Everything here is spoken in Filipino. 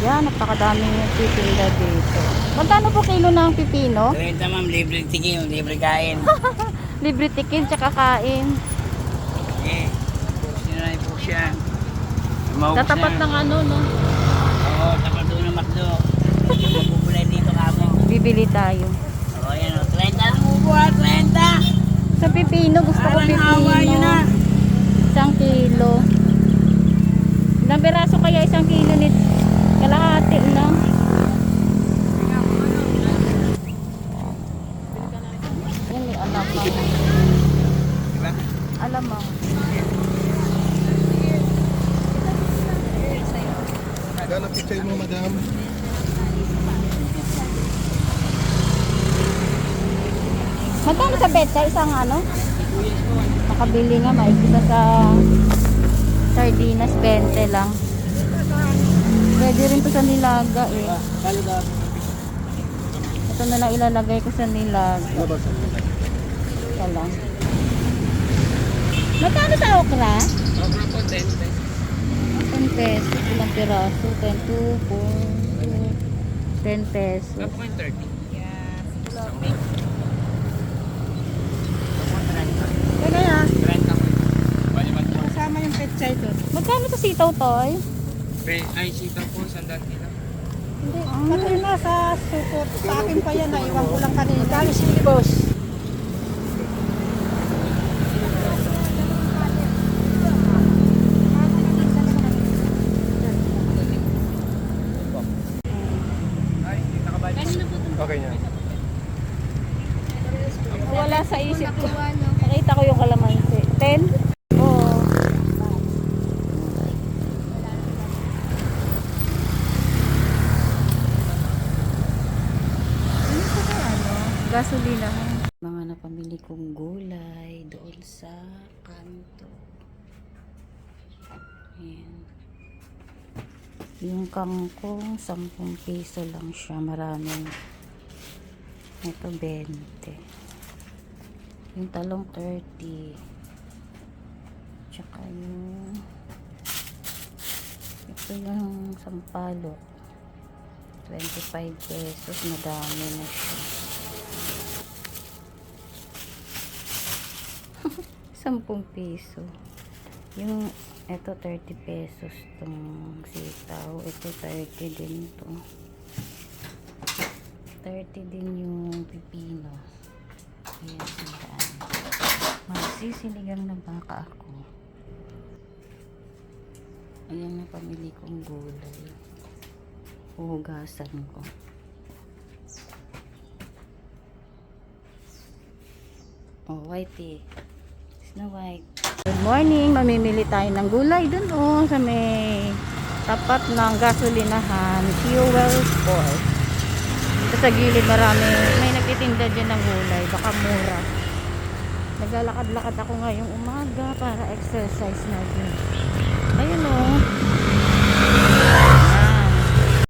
Yan, napakadaming nagtitinda dito. Magkano po kilo ng pipino? 30 ma'am, libre tikim, libre kain. Libre tikim tsaka kain. Eh, sino na po siya. Maubos Tatapat na. ng ano, no? Oo, tapat doon ng McDo. Mapupulay dito kamo. Bibili tayo. Oo, yan o. 30 na mo po, 30. Sa pipino, gusto ko Parang awa nyo na. pipino. 1 kilo. Ilang piraso kaya 1 kilo nito? Kalahati lang. Yan may alamang. Diba? Alamang. Gano'ng picture mo, madam? Magkano sa betsa? Isang ano? Makabili nga, maikita sa sardinas, 20 lang. Pwede rin to sa nilaga eh. Ito na lang ilalagay ko sa nilaga. Ito lang. Magkano sa okra? Okra po, 10 pesos. 10 pesos. Ilang piraso? 10 pesos. Ano po yung 30? Kaya nga. 30 po. Baliman po. Kasama yung pechay doon. Magkano sa sitaw toy? Ay, sita po, sandal nila. Hindi. Pati na sa sukot. Sa akin pa yan, iwan ko lang kanina. Kali si boss. Okay niya. Wala sa isip ko. Nakita ko yung kalamansi. 10? Oo. Gasolina. Mga napamili kong gulay doon sa kanto. Ayan. Yung kangkong 10 piso lang siya. Maraming. Ito 20. Yung talong 30. Tsaka yung ito yung sampalok 25 pesos. Madami na siya. 10 piso. Yung ito 30 pesos tong sitaw. Ito 30 din to. 30 din yung pipino. Ayan, sandaan. Magsisiligang na baka ako. Ayan na pamili kong gulay. Huhugasan ko. Oh, whitey. Snow White. Good morning. Mamimili tayo ng gulay dun sa may tapat ng gasolinahan. Fuel Sport. Dito sa gilid may nagtitinda dyan ng gulay. Baka mura. Naglalakad-lakad ako ngayong umaga para exercise na din. Ayun